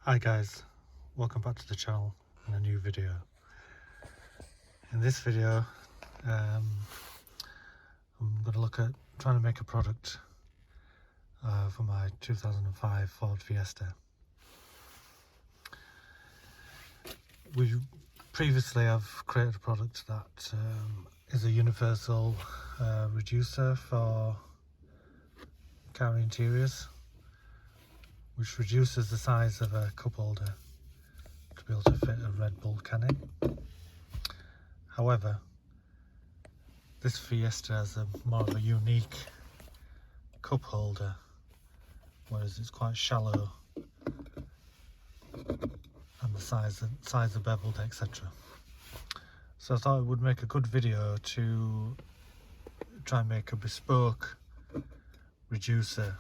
Hi guys, welcome back to the channel in a new video. In this video I'm going to look at trying to make a product for my 2005 Ford Fiesta. Previously I've created a product that is a universal reducer for car interiors, which reduces the size of a cup holder to be able to fit a Red Bull can in. However, this Fiesta has more of a unique cup holder, whereas it's quite shallow and the size are beveled, etc. So I thought it would make a good video to try and make a bespoke reducer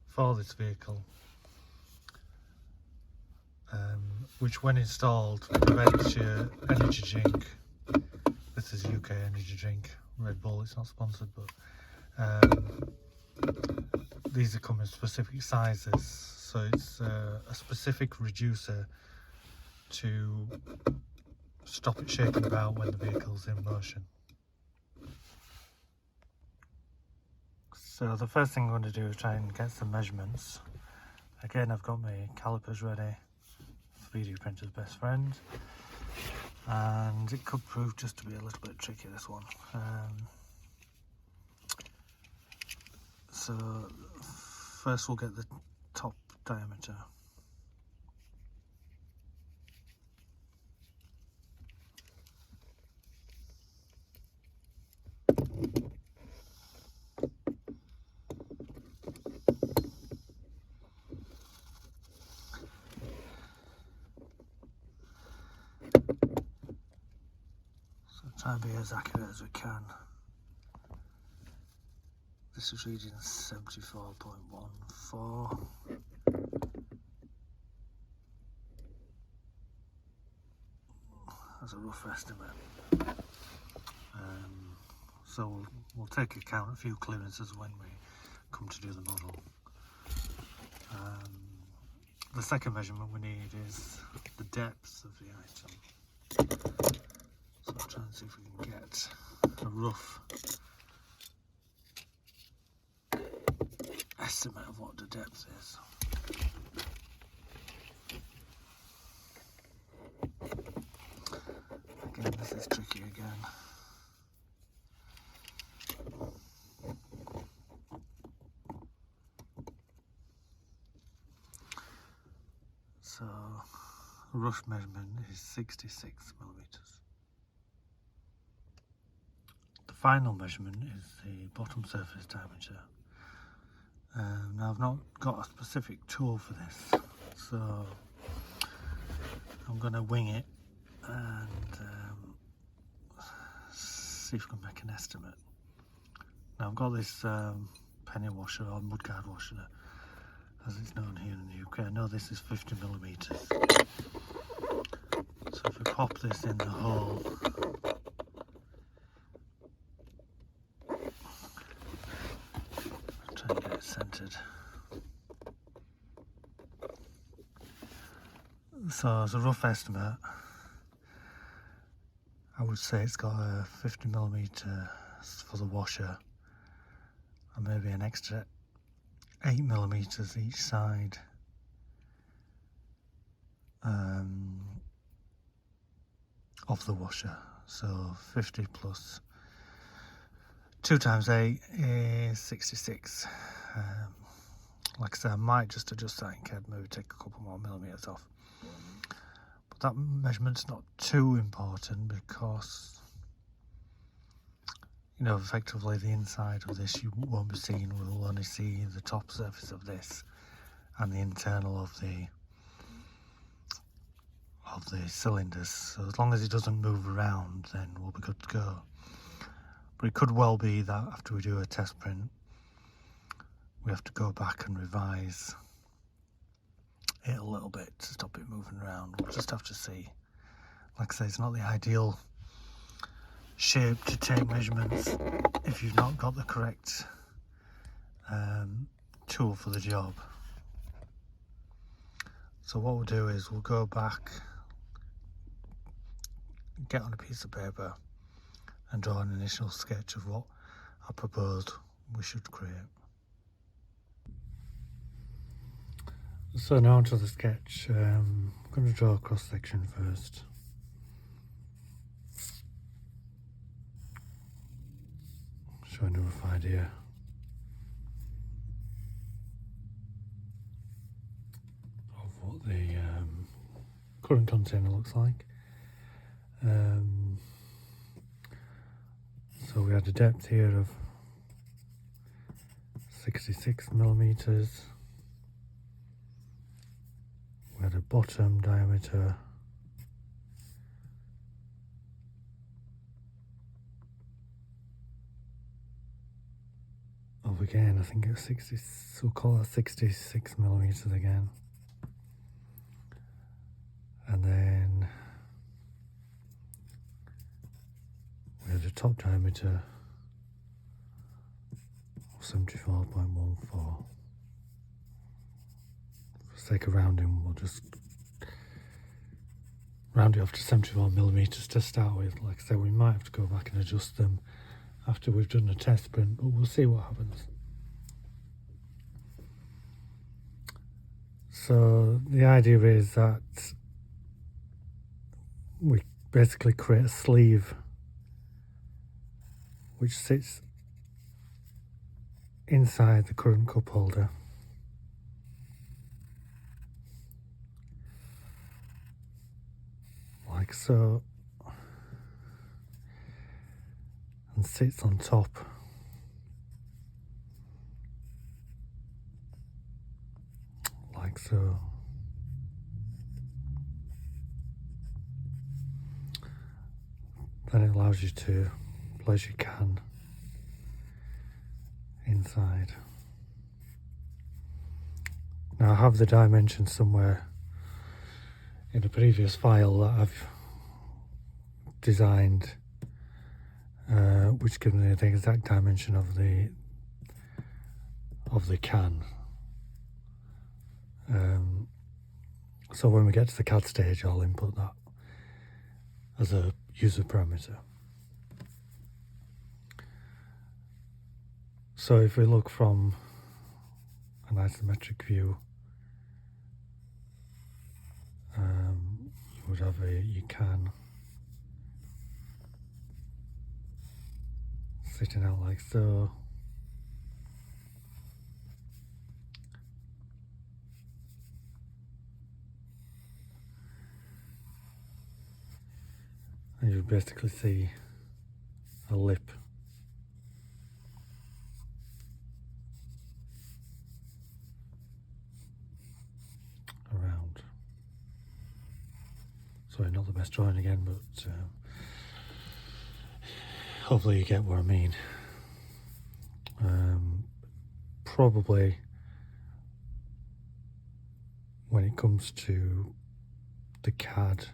for this vehicle, which when installed prevents your energy drink. This is UK energy drink, Red Bull, it's not sponsored, but these come in specific sizes, so it's a specific reducer to stop it shaking about when the vehicle's in motion. So the first thing I'm going to do is try and get some measurements. Again, I've got my calipers ready, 3D printer's best friend, and it could prove just to be a little bit tricky, this one. So first we'll get the top diameter. Try and be as accurate as we can. This is reading 74.14. That's a rough estimate. So we'll take account a few clearances when we come to do the model. The second measurement we need is the depth of the item. So I'll try and see if we can get a rough estimate of what the depth is. Again, this is tricky again. So, a rough measurement is 66 millimeters. The final measurement is the bottom surface diameter. Now I've not got a specific tool for this, so I'm going to wing it and see if I can make an estimate. Now I've got this penny washer or mudguard washer, as it's known here in the UK. I know this is 50 millimeters. So if we pop this in the hole, try and get it centered. So as a rough estimate, I would say it's got a 50 millimeter for the washer and maybe an extra 8 millimeters each side. Of the washer, so 50 plus 2 times 8 is 66. Like I said, I might just adjust that in CAD, maybe take a couple more millimeters off. But that measurement's not too important because, you know, effectively the inside of this you won't be seeing. We'll only see the top surface of this and the internal of the cylinders. So as long as it doesn't move around, then we'll be good to go. But it could well be that after we do a test print, we have to go back and revise it a little bit to stop it moving around. We'll just have to see. Like I say, it's not the ideal shape to take measurements if you've not got the correct tool for the job. So what we'll do is we'll go back, get on a piece of paper and draw an initial sketch of what I proposed we should create. So now onto the sketch. I'm going to draw a cross section first. Showing a rough idea of what the current container looks like. So we had a depth here of 66 millimeters. We had a bottom diameter of, again, I think it was 60, so we'll call that 66 millimeters again. And then we had a top diameter of 74.14. For the sake of rounding, we'll just round it off to 74 millimeters to start with. Like I said, we might have to go back and adjust them after we've done a test print, but we'll see what happens. So the idea is that we basically create a sleeve which sits inside the current cup holder. Like so, and sits on top like so. Then it allows you to place your can inside. Now I have the dimensions somewhere in a previous file that I've designed, which gives me the exact dimension of the can. So when we get to the CAD stage, I'll input that as a user parameter. So if we look from an isometric view, you would have your can sitting out like so. And you basically see a lip around. Sorry, not the best drawing again, but hopefully you get what I mean. Probably when it comes to the CAD,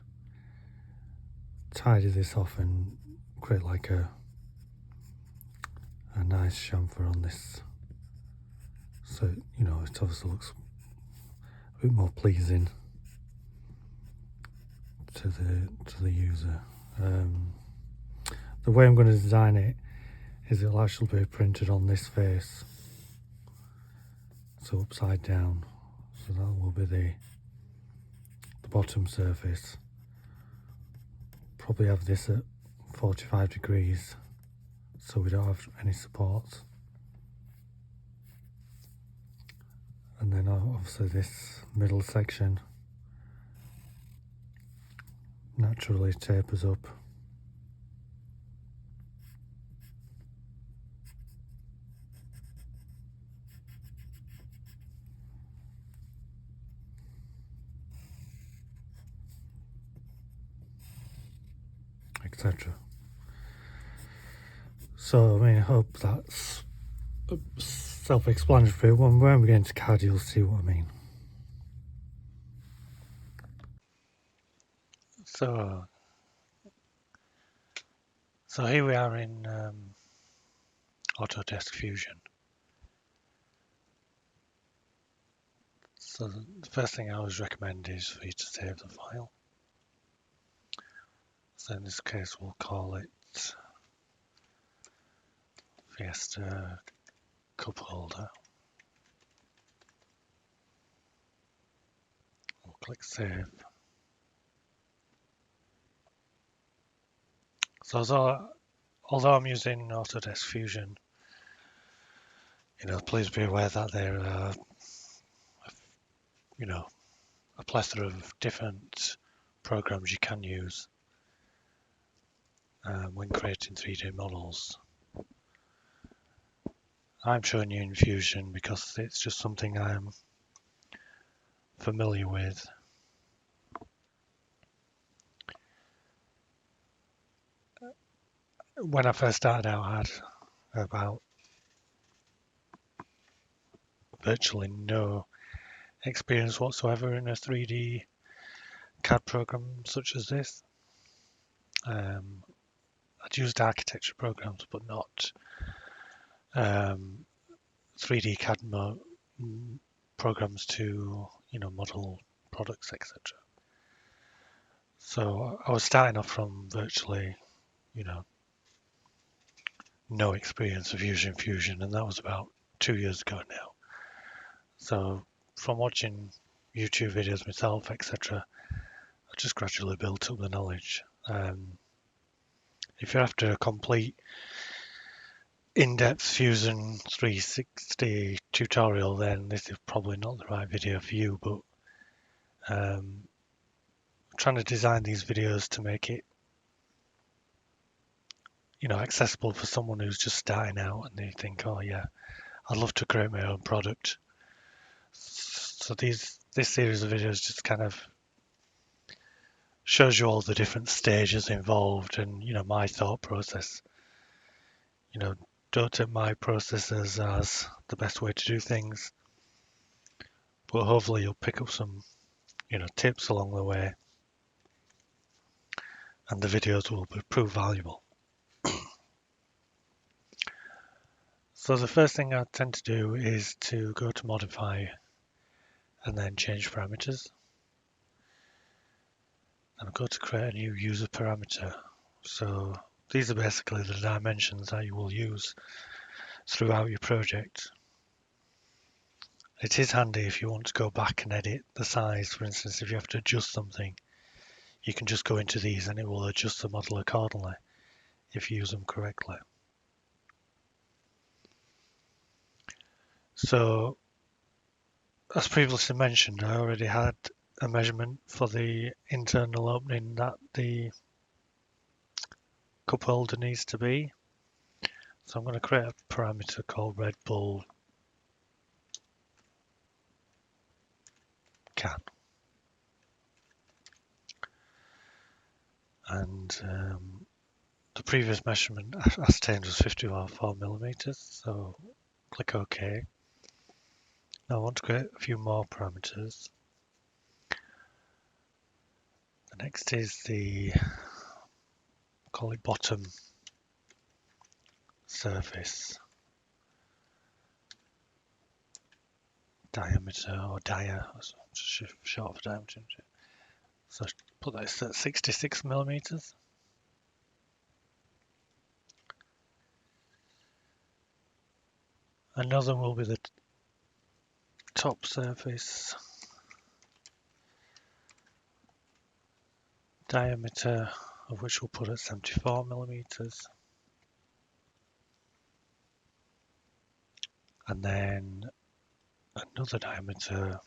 tidy this off and create like a nice chamfer on this, so you know it obviously looks a bit more pleasing to the user. The way I'm going to design it is it'll actually be printed on this face, so upside down, so that will be the bottom surface. Probably have this at 45 degrees so we don't have any supports, and then obviously this middle section naturally tapers up. Etc. So I mean, I hope that's self-explanatory. When we get into CAD, you'll see what I mean. So here we are in Autodesk Fusion. So the first thing I always recommend is for you to save the file. So in this case we'll call it Fiesta cup holder. We'll click save. So although I'm using Autodesk Fusion, please be aware that there are, a plethora of different programs you can use when creating 3D models. I'm showing you in Fusion because it's just something I'm familiar with. When I first started out, I had about virtually no experience whatsoever in a 3D CAD program such as this. I'd used architecture programs, but not 3D CAD programs to model products, etc. So I was starting off from virtually no experience of using Fusion, and that was about 2 years ago now. So from watching YouTube videos myself, etc., I just gradually built up the knowledge. If you're after a complete in-depth Fusion 360 tutorial, then this is probably not the right video for you, but I'm trying to design these videos to make it accessible for someone who's just starting out and they think, oh yeah, I'd love to create my own product. So this series of videos just kind of shows you all the different stages involved and my thought process. Don't take my processes as the best way to do things, but hopefully you'll pick up some tips along the way, and the videos will prove valuable. So the first thing I tend to do is to go to modify and then change parameters. And go to create a new user parameter. So these are basically the dimensions that you will use throughout your project. It is handy if you want to go back and edit the size. For instance, if you have to adjust something, you can just go into these and it will adjust the model accordingly if you use them correctly. So as previously mentioned, I already had a measurement for the internal opening that the cup holder needs to be. So I'm going to create a parameter called Red Bull can. And the previous measurement ascertained was 54 millimeters, so click OK. Now I want to create a few more parameters. The next is the, call it bottom surface diameter, or dia, short for diameter. So put that at 66 millimeters. Another will be the top surface diameter, of which we'll put at 74 millimeters. And then another diameter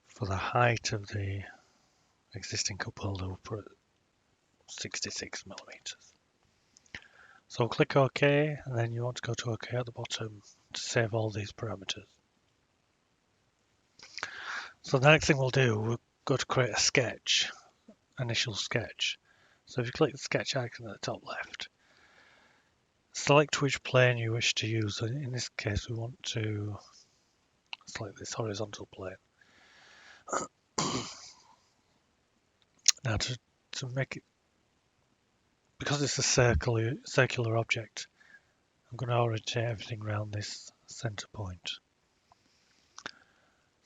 for the height of the existing cup holder, we'll put 66 millimeters. So click OK, and then you want to go to OK at the bottom to save all these parameters. So the next thing we'll do, we'll go to create a sketch, initial sketch. So if you click the sketch icon at the top left, select which plane you wish to use. In this case, we want to select this horizontal plane. Now to make it, because it's a circular object, I'm going to orientate everything around this center point.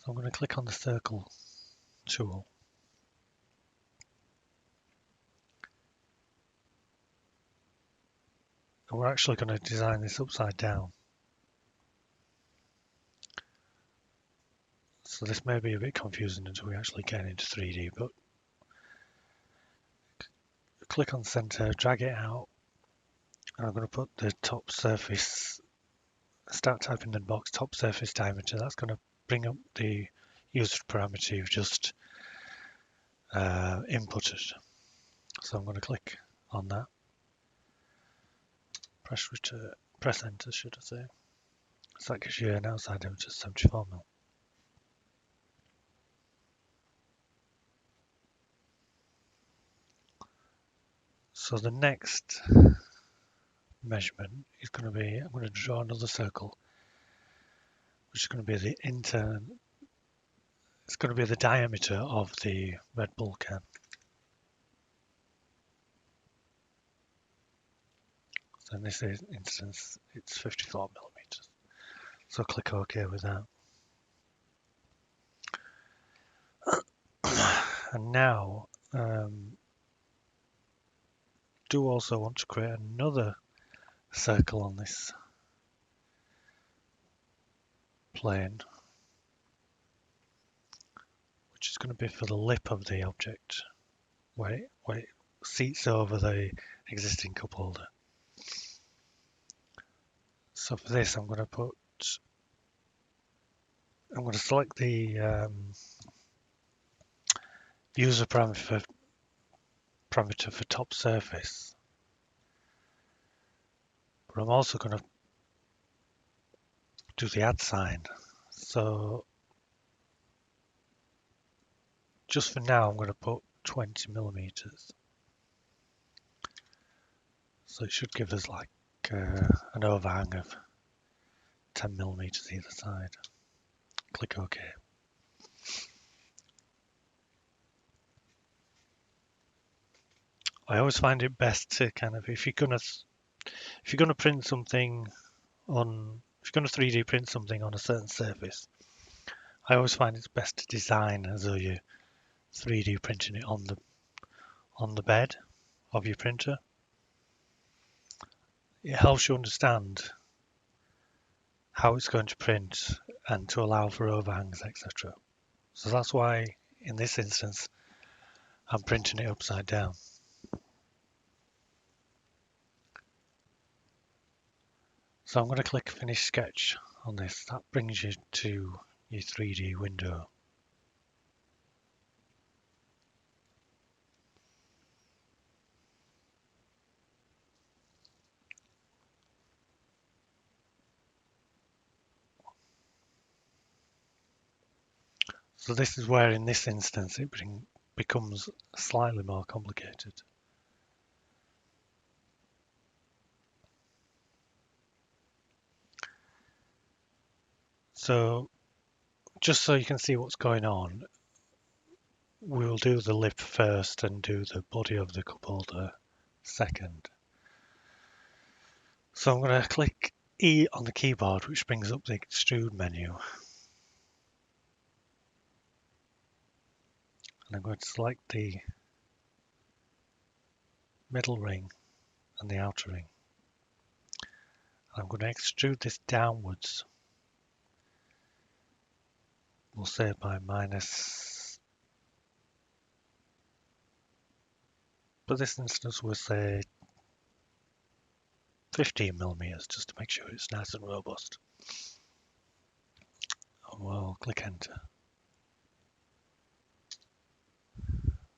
So I'm going to click on the circle tool. And we're actually going to design this upside down. So this may be a bit confusing until we actually get into 3D, but click on center, drag it out, and I'm going to put the top surface, start typing in the box, top surface diameter. That's going to bring up the user parameter you've just inputted. So I'm going to click on that, press return, press enter, should I say. So that gives you an outside diameter of 74 mm. So the next measurement is going to be, I'm going to draw another circle, which is going to be the it's going to be the diameter of the Red Bull can. So in this instance, it's 54 millimeters. So click OK with that. And now, do also want to create another circle on this plane, which is going to be for the lip of the object, where it seats over the existing cup holder. So for this, I'm going to select the user parameter for top surface, but I'm also going to do the add sign. So just for now, I'm going to put 20 millimeters. So it should give us like an overhang of 10 millimeters either side. Click OK. I always find it best to kind of, if you're gonna print something on, if you're gonna 3D print something on a certain surface, I always find it's best to design as though you're 3D printing it on the bed of your printer. It helps you understand how it's going to print and to allow for overhangs, etc. So that's why in this instance I'm printing it upside down. So I'm going to click Finish Sketch on this. That brings you to your 3D window. So this is where in this instance it becomes slightly more complicated. So just so you can see what's going on, we'll do the lip first and do the body of the cup holder second. So I'm going to click E on the keyboard, which brings up the extrude menu. And I'm going to select the middle ring and the outer ring. I'm going to extrude this downwards. We'll say by minus, for this instance we'll say 15 millimeters, just to make sure it's nice and robust. And we'll click enter.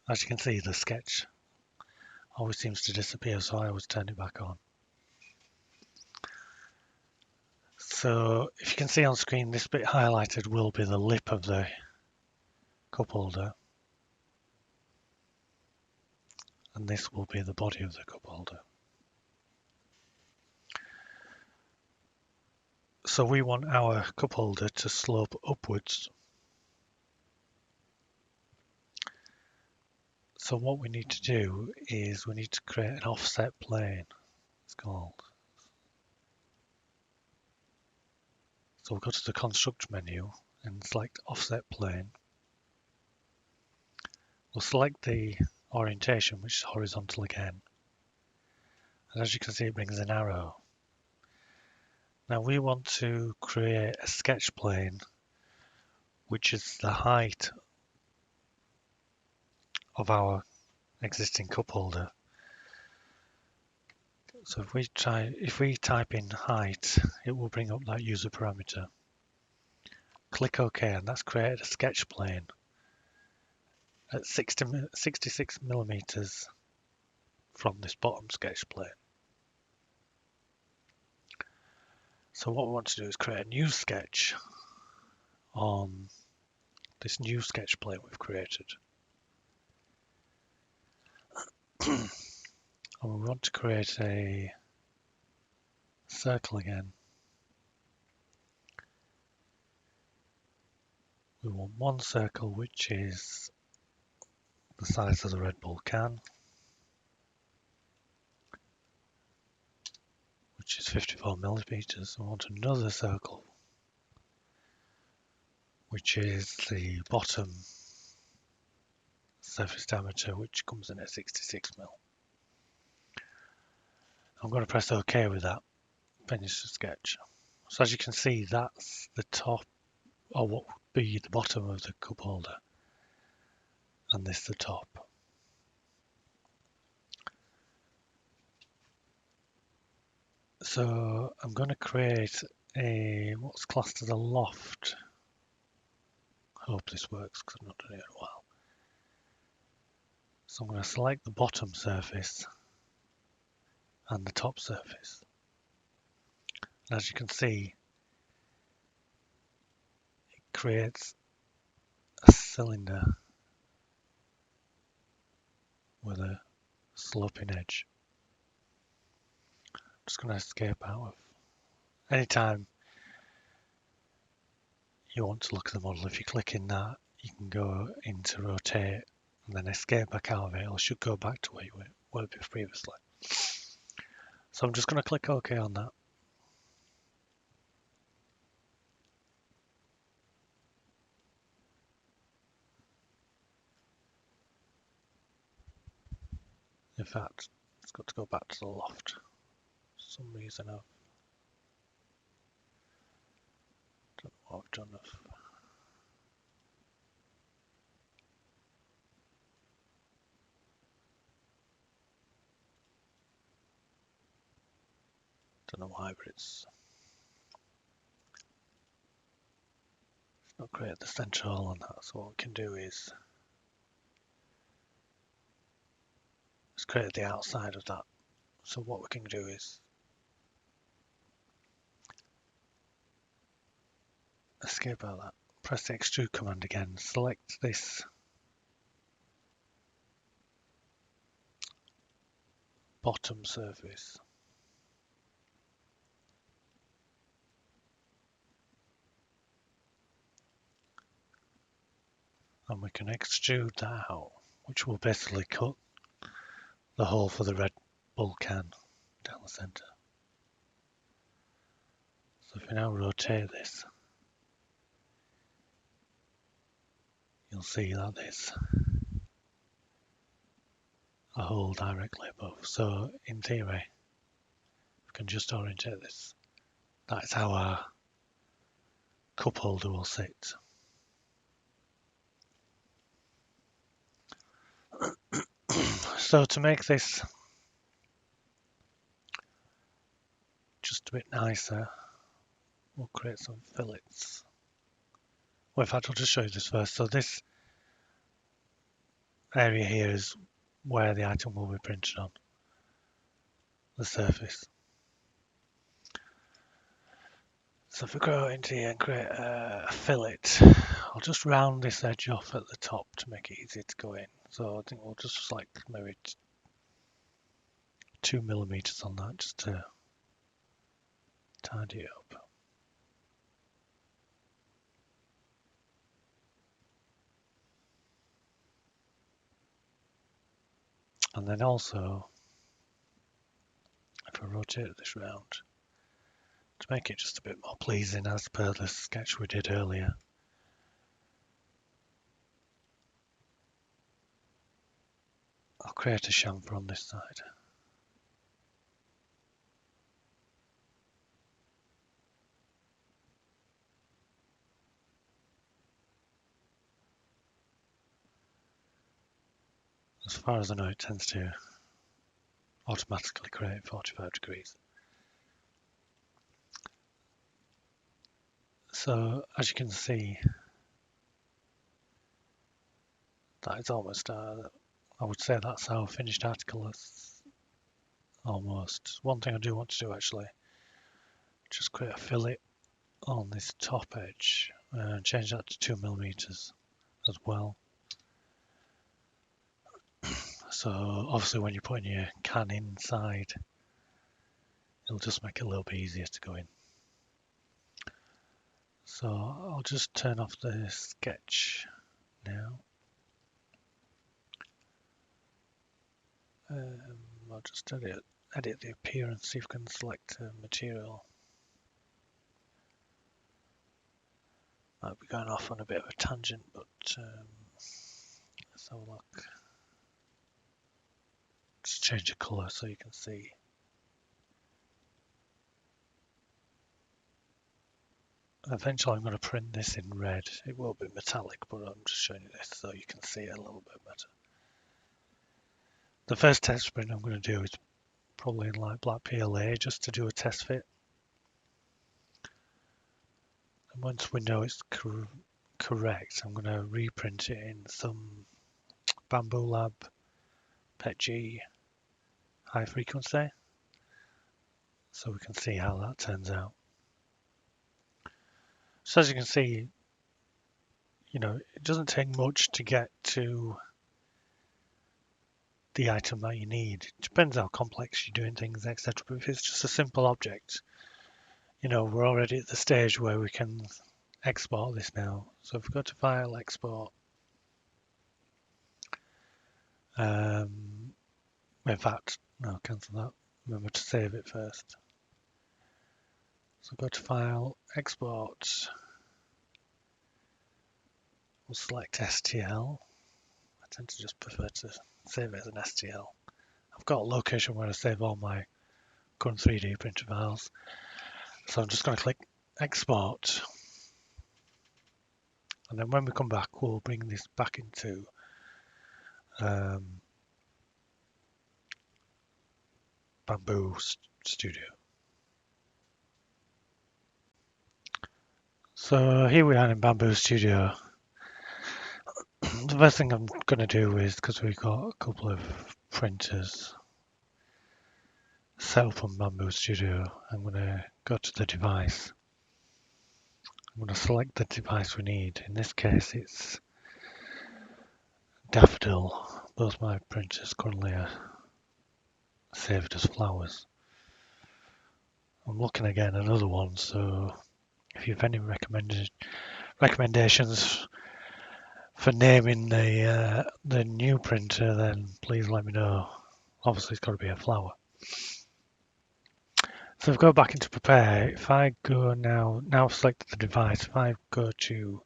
As you can see, the sketch always seems to disappear, so I always turn it back on. So if you can see on screen, this bit highlighted will be the lip of the cup holder, and this will be the body of the cup holder. So we want our cup holder to slope upwards. So what we need to do is we need to create an offset plane, it's called. So we'll go to the construct menu, and select offset plane. We'll select the orientation, which is horizontal again. And as you can see, it brings an arrow. Now we want to create a sketch plane, which is the height of our existing cup holder. So if we type in height, it will bring up that user parameter. Click OK, and that's created a sketch plane at 66 millimeters from this bottom sketch plane. So what we want to do is create a new sketch on this new sketch plane we've created. And we want to create a circle again. We want one circle which is the size of the Red Bull can, which is 54 millimeters. We want another circle which is the bottom surface diameter, which comes in at 66 mil. I'm going to press OK with that. Finish the sketch. So as you can see, that's the top, or what would be the bottom of the cup holder, and this the top. So I'm going to create what's classed as a loft. I hope this works because I've not done it in a while. So I'm going to select the bottom surface and the top surface. And as you can see, it creates a cylinder with a sloping edge. I'm just going to escape out of. Anytime you want to look at the model, if you click in that, you can go into rotate and then escape back out of it, or it should go back to where you were previously. So I'm just going to click OK on that. In fact, it's got to go back to the loft. For some reason I don't know what I've done. Don't know why, but it's not created the center hole on that. So what we can do is let's create the outside of that. So what we can do is escape out of that. Press the extrude command again. Select this bottom surface. And we can extrude that out, which will basically cut the hole for the Red Bull can down the center. So if we now rotate this, you'll see that there's a hole directly above. So in theory, we can just orientate this. That's how our cup holder will sit. So to make this just a bit nicer, we'll create some fillets. Well, in fact, I'll just show you this first. So this area here is where the item will be printed on, the surface. So if we go into here and create a fillet, I'll just round this edge off at the top to make it easy to go in. So I think we'll just select maybe 2 millimeters on that just to tidy it up. And then also, if I rotate this round, to make it just a bit more pleasing as per the sketch we did earlier, I'll create a chamfer on this side. As far as I know, it tends to automatically create 45 degrees. So as you can see, that is almost, I would say that's our finished article. It's almost. One thing I do want to do actually, just create a fillet on this top edge and change that to 2mm as well. So obviously when you're putting your can inside, it'll just make it a little bit easier to go in. So I'll just turn off the sketch now. I'll just edit the appearance, see if we can select a material. Might be going off on a bit of a tangent, but let's have a look. Just change the colour so you can see. Eventually I'm going to print this in red. It will be metallic, but I'm just showing you this so you can see it a little bit better. The first test print I'm going to do is probably in light black PLA just to do a test fit. And once we know it's correct, I'm going to reprint it in some Bambu Lab PETG high frequency so we can see how that turns out. So as you can see, you know, it doesn't take much to get to the item that you need. It depends how complex you're doing things, etc. But if it's just a simple object, you know, we're already at the stage where we can export this now. So if we go to File, Export, in fact, no, cancel that. Remember to save it first. So go to File, Export. We'll select STL. I tend to just prefer to save it as an STL. I've got a location where I save all my current 3D printer files. So I'm just going to click Export. And then when we come back, we'll bring this back into Bambu Studio. So here we are in Bambu Studio. The first thing I'm going to do is, because we've got a couple of printers set up on Bambu Studio, I'm going to go to the device. I'm going to select the device we need. In this case, it's Daffodil. Both my printers currently are saved as flowers. I'm looking again at another one, so if you have any recommendations for naming the new printer, then please let me know. Obviously, it's got to be a flower. So if I go back into prepare, if I go now I've selected the device, if I go to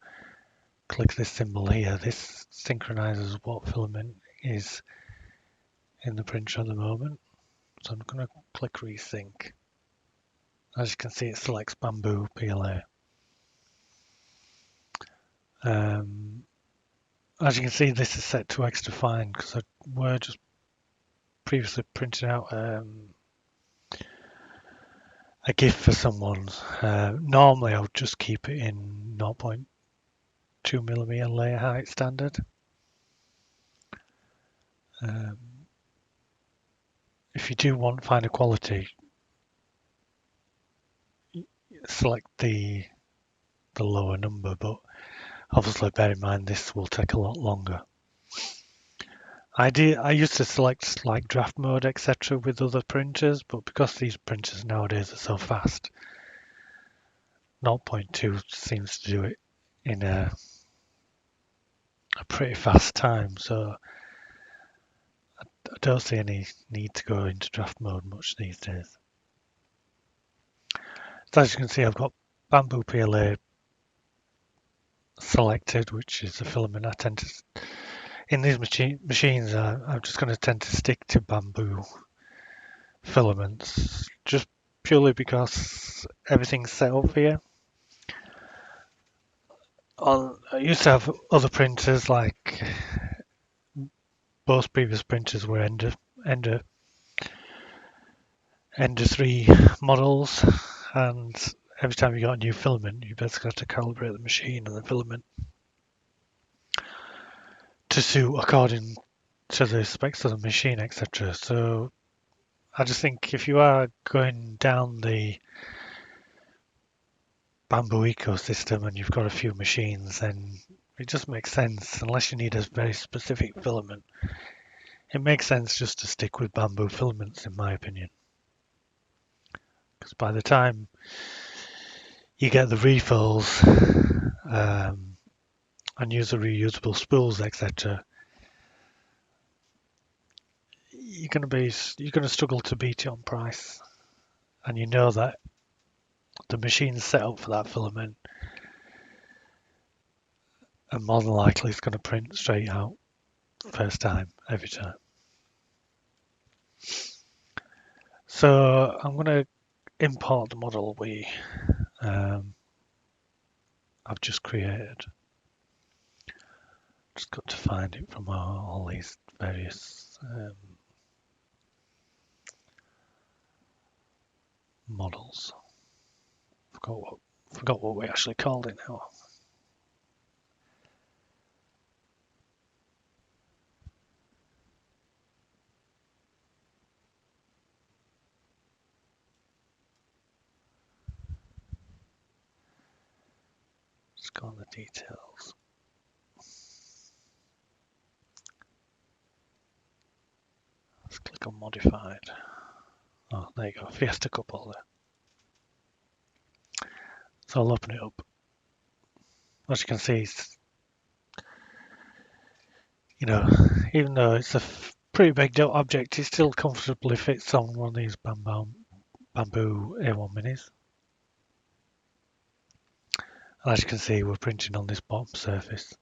click this symbol here, this synchronizes what filament is in the printer at the moment. So I'm going to click resync. As you can see, it selects Bambu PLA. As you can see, this is set to extra fine because we're just previously printing out a GIF for someone. Normally, I would just keep it in 0.2mm layer height standard. If you do want finer quality, select the lower number, but obviously bear in mind this will take a lot longer. I used to select like draft mode, etc. with other printers, but because these printers nowadays are so fast, 0.2 seems to do it in a pretty fast time, so I don't see any need to go into draft mode much these days. So as you can see, I've got Bambu PLA selected, which is the filament I tend to in these machines, I'm just going to tend to stick to bamboo filaments, just purely because everything's set up here. I used to have other printers, like both previous printers were Ender 3 models, and every time you got a new filament, you basically had to calibrate the machine and the filament to suit according to the specs of the machine, etc. So I just think if you are going down the Bambu ecosystem and you've got a few machines, then it just makes sense, unless you need a very specific filament, it makes sense just to stick with bamboo filaments, in my opinion. Because by the time you get the refills and use the reusable spools, etc., you're going to struggle to beat it on price, and you know that the machine's set up for that filament, and more than likely it's going to print straight out first time every time. So I'm going to import the model I've just created. Just got to find it from all these various models. Forgot what we actually called it now. Just go on the details. Let's click on modified. Oh, there you go, Fiesta couple there. So I'll open it up. As you can see, even though it's a pretty big object, it still comfortably fits on one of these Bambu A1 minis. And as you can see, we're printing on this bottom surface.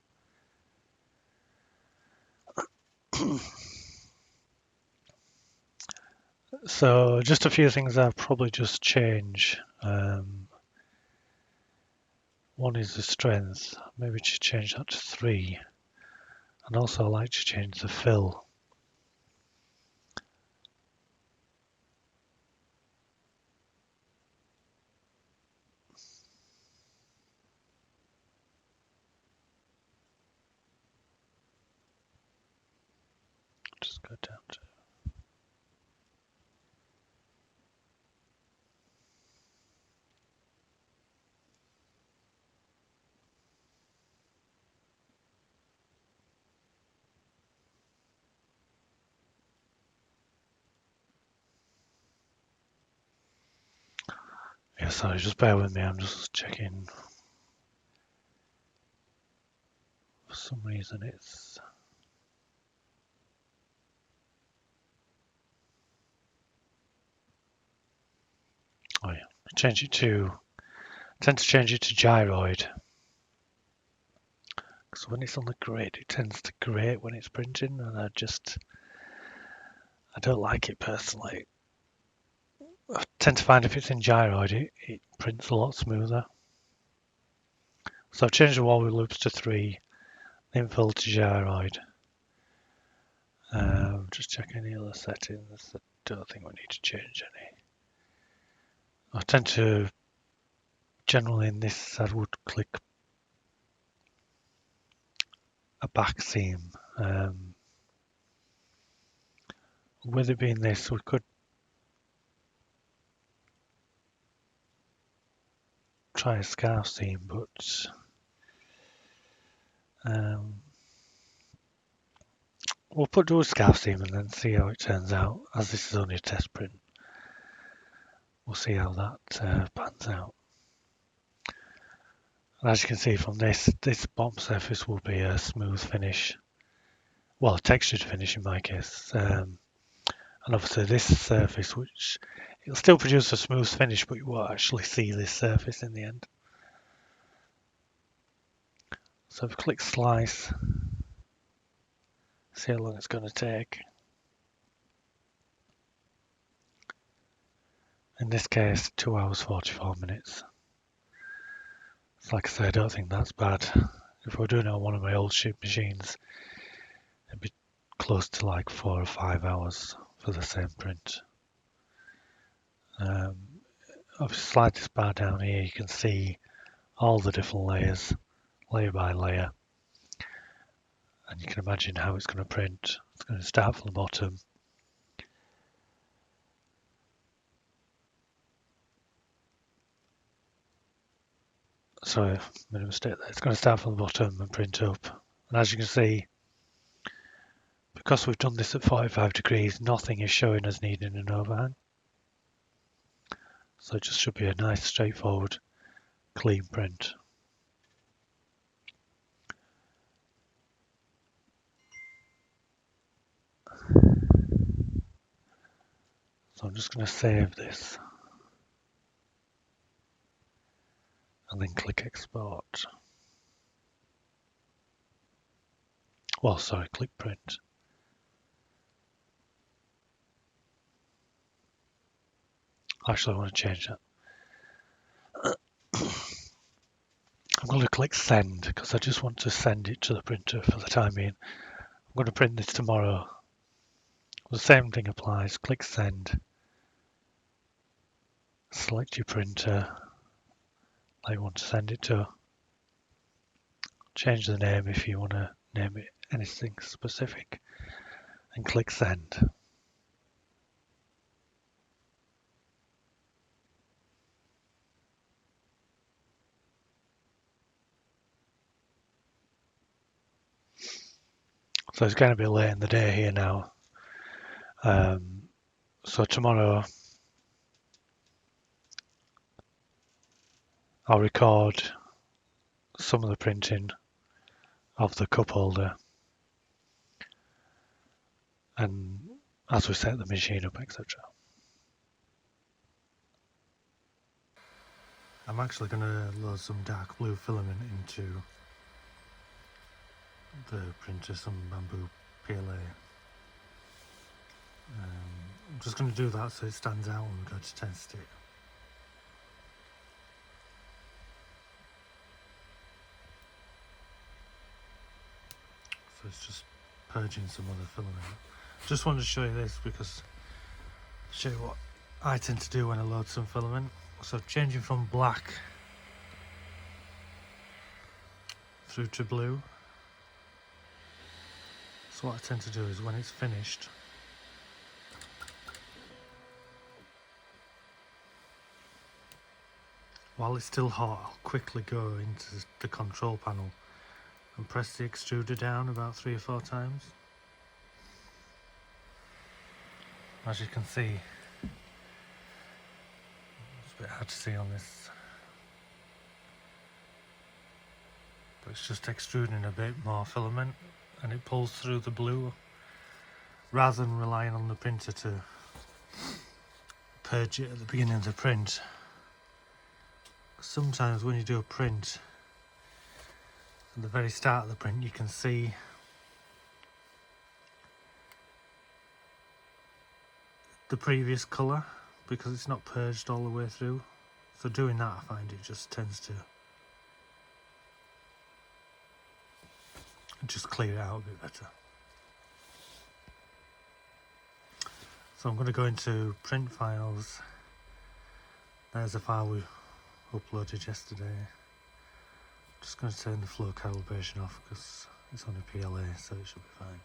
So just a few things I'll probably just change. One is the strength. Maybe we should change that to 3. And also I like to change the fill. Just go down to sorry, just bear with me, I'm just checking. For some reason it's... Oh yeah, I tend to change it to gyroid. Because when it's on the grid, it tends to grate when it's printing, and I don't like it personally. I tend to find if it's in gyroid, it prints a lot smoother. So I've changed the wall with loops to 3, infill to gyroid. Just check any other settings. I don't think we need to change any. I tend to, generally in this, I would click a back seam. With it being this, we could try a scarf seam, but we'll do a scarf seam and then see how it turns out. As this is only a test print, we'll see how that pans out. And as you can see from this bottom surface will be a smooth finish, well, a textured finish in my case. And obviously this surface, which it'll still produce a smooth finish, but you won't actually see this surface in the end. So if we click slice, See how long it's going to take. In this case, 2 hours 44 minutes. So like I say, I don't think that's bad. If we're doing it on one of my old ship machines, it'd be close to like 4 or 5 hours for the same print. If you slide this bar down here, you can see all the different layers, layer by layer. And you can imagine how it's going to print. It's going to start from the bottom. Sorry, I made a mistake there. It's going to start from the bottom and print up. And as you can see, because we've done this at 45 degrees, nothing is showing as needing an overhang. So it just should be a nice, straightforward, clean print. So I'm just going to save this and then click export. Well, sorry, click print. Actually, I want to change that. I'm going to click send because I just want to send it to the printer for the time being. I'm going to print this tomorrow. The same thing applies. Click send. Select your printer that you want to send it to. Change the name if you want to name it anything specific. And click send. So it's going to be late in the day here now. So tomorrow I'll record some of the printing of the cup holder and as we set the machine up, etc. I'm actually going to load some dark blue filament into the printer, some Bambu PLA. I'm just going to do that so it stands out when we go to test it. So it's just purging some other filament. Just wanted to show you this because show you what I tend to do when I load some filament. So changing from black through to blue. So what I tend to do is when it's finished, while it's still hot, I'll quickly go into the control panel and press the extruder down about 3 or 4 times. As you can see, it's a bit hard to see on this, but it's just extruding a bit more filament and it pulls through the blue rather than relying on the printer to purge it at the beginning of the print. Sometimes when you do a print, at the very start of the print you can see the previous colour because it's not purged all the way through. So doing that, I find it just tends to just clear it out a bit better. So I'm going to go into print files. There's a file we uploaded yesterday. Just going to turn the flow calibration off because it's on a PLA, so it should be fine.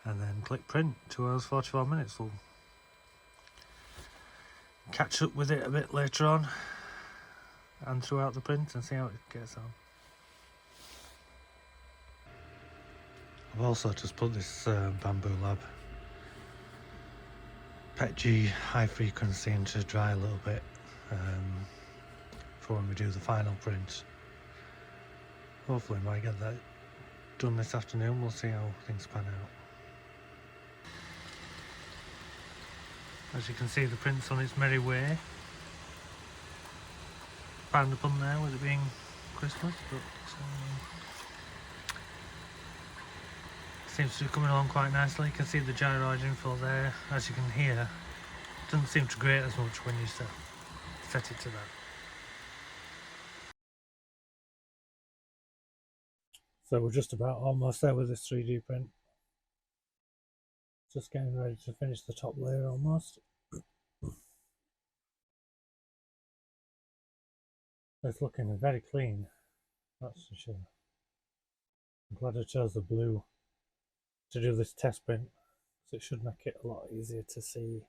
And then click print. 2 hours 44 minutes. We'll catch up with it a bit later on and throughout the print and see how it gets on. I've also just put this Bambu Lab PETG high frequency in to dry a little bit for when we do the final print. Hopefully I might get that done this afternoon. We'll see how things pan out. As you can see, the print's on its merry way. Frowned upon there with it being Christmas, but seems to be coming along quite nicely. You can see the gyroid info there. As you can hear, it doesn't seem to grate as much when you set it to that. So we're just about almost there with this 3D print. Just getting ready to finish the top layer almost. It's looking very clean, that's for sure. I'm glad I chose the blue to do this test print, so it should make it a lot easier to see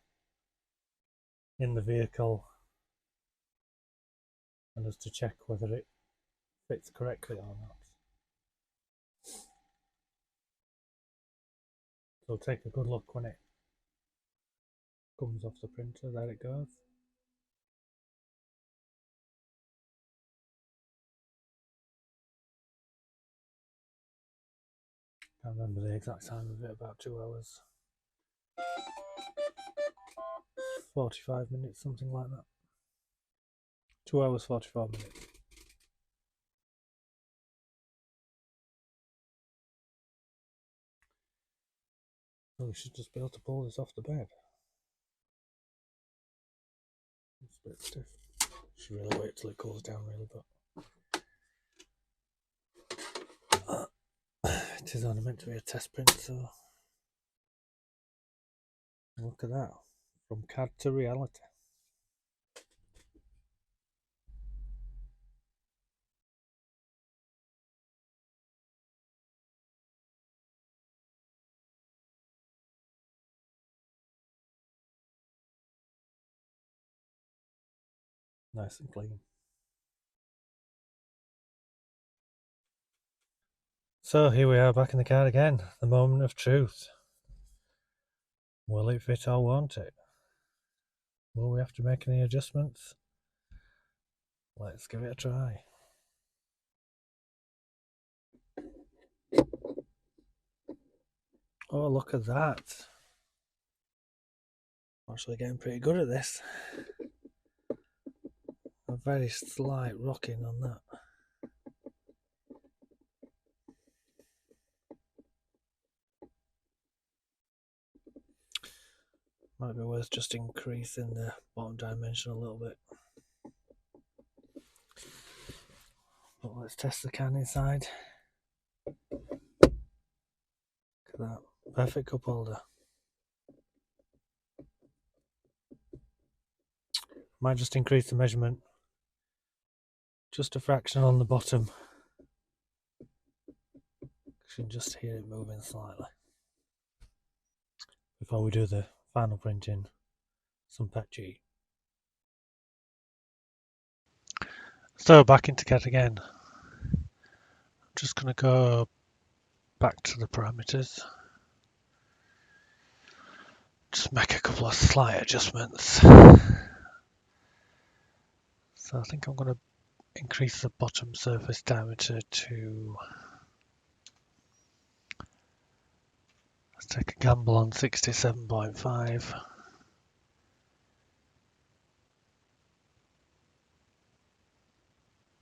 in the vehicle and just to check whether it fits correctly or not. So take a good look when it comes off the printer. There it goes. Can't remember the exact time of it, about 2 hours. 45 minutes, something like that. 2 hours, 45 minutes. Well, we should just be able to pull this off the bed. It's a bit stiff. Should really wait till it cools down, really, but it is only meant to be a test print, so look at that, from CAD to reality. Nice and clean. So here we are back in the car again, the moment of truth. Will it fit or won't it? Will we have to make any adjustments? Let's give it a try. Oh, look at that. I'm actually getting pretty good at this. A very slight rocking on that. Might be worth just increasing the bottom dimension a little bit. But let's test the can inside. Look at that. Perfect cup holder. Might just increase the measurement just a fraction on the bottom. You can just hear it moving slightly before we do the final printing. Some patchy. So back into CAD again. I'm just going to go back to the parameters. Just make a couple of slight adjustments. So I think I'm going to increase the bottom surface diameter to, let's take a gamble on 67.5.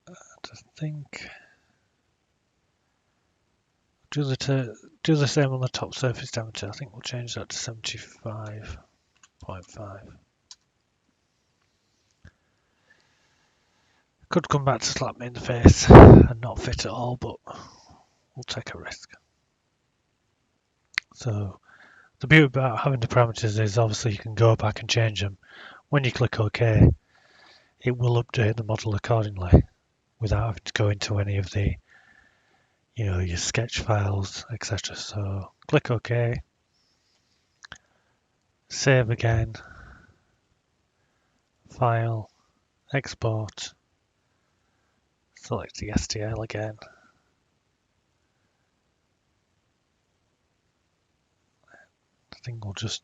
I think do the same on the top surface diameter. I think we'll change that to 75.5. Could come back to slap me in the face and not fit at all, but we'll take a risk. So the beauty about having the parameters is obviously you can go back and change them. When you click OK, it will update the model accordingly without having to go into any of the, your sketch files, etc. So click OK, save again, file, export, select the STL again. I think we'll just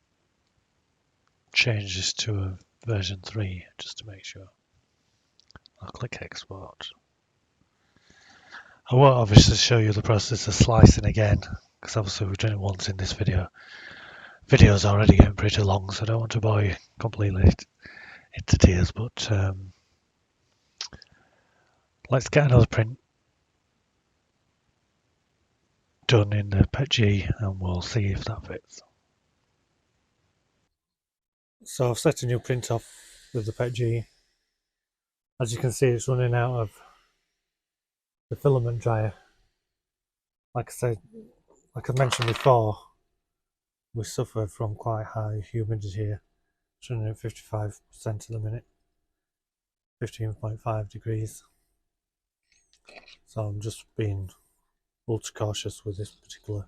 change this to a version 3 just to make sure. I'll click export. I won't obviously show you the process of slicing again, because obviously we've done it once in this video. Video's already getting pretty long, so I don't want to bore you completely into tears, but let's get another print done in the PETG, and we'll see if that fits. So I've set a new print off with the PETG. As you can see, it's running out of the filament dryer. Like I said, like I mentioned before, we suffer from quite high humidity here. It's running at 55% at the minute, 15.5 degrees. So I'm just being ultra cautious with this particular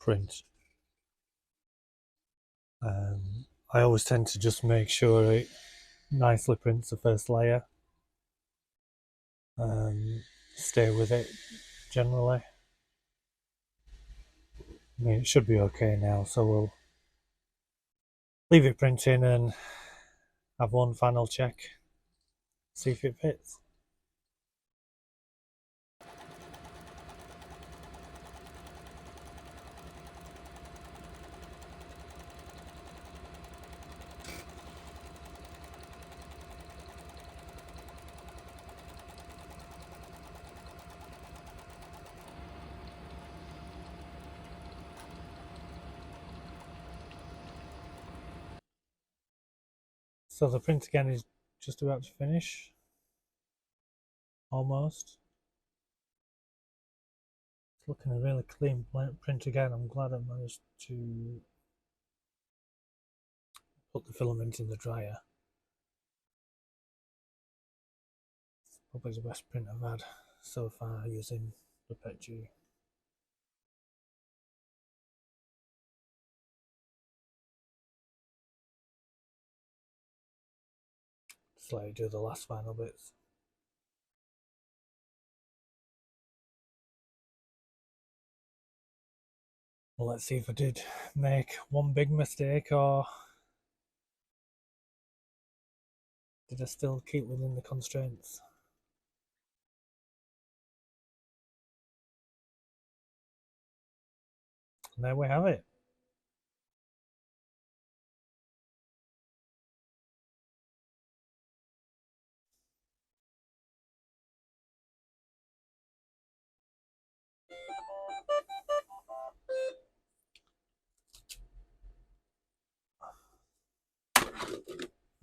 print. I always tend to just make sure it nicely prints the first layer. Stay with it generally. I mean, it should be okay now, so we'll leave it printing and have one final check, see if it fits. So the print again is just about to finish, almost. It's looking a really clean print again. I'm glad I managed to put the filament in the dryer. It's probably the best print I've had so far using the PETG. Just let it do the last final bits. Well, let's see if I did make one big mistake, or did I still keep within the constraints? And there we have it.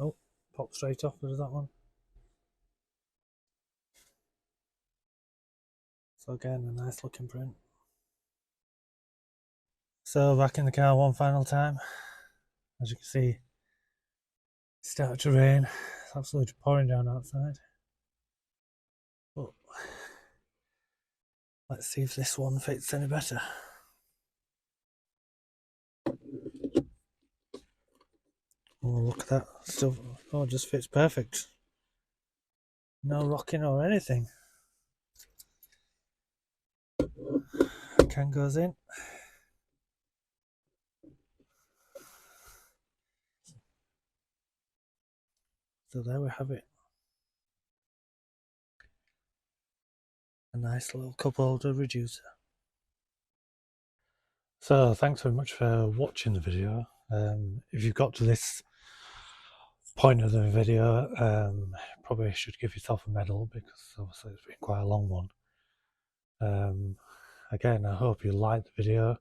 Oh, pop straight off, there's that one. So again, a nice looking print. So back in the car one final time. As you can see, it started to rain. It's absolutely pouring down outside. But let's see if this one fits any better. Oh, look at that. Still, oh, it just fits perfect. No rocking or anything. Can goes in. So there we have it. A nice little cup holder reducer. So thanks very much for watching the video. If you've got to this point of the video, probably should give yourself a medal, because obviously it's been quite a long one. Again, I hope you liked the video.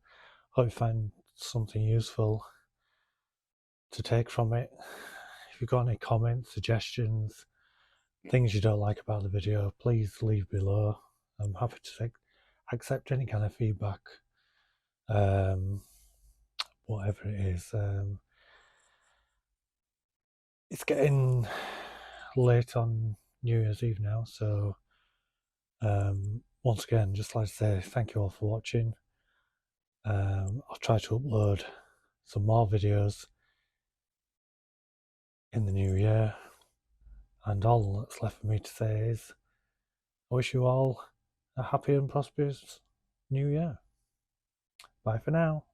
Hope you find something useful to take from it. If you've got any comments, suggestions, things you don't like about the video, please leave below. I'm happy to accept any kind of feedback, whatever it is. It's getting late on New Year's Eve now, so once again, just like to say thank you all for watching. I'll try to upload some more videos in the new year, and all that's left for me to say is I wish you all a happy and prosperous new year. Bye for now.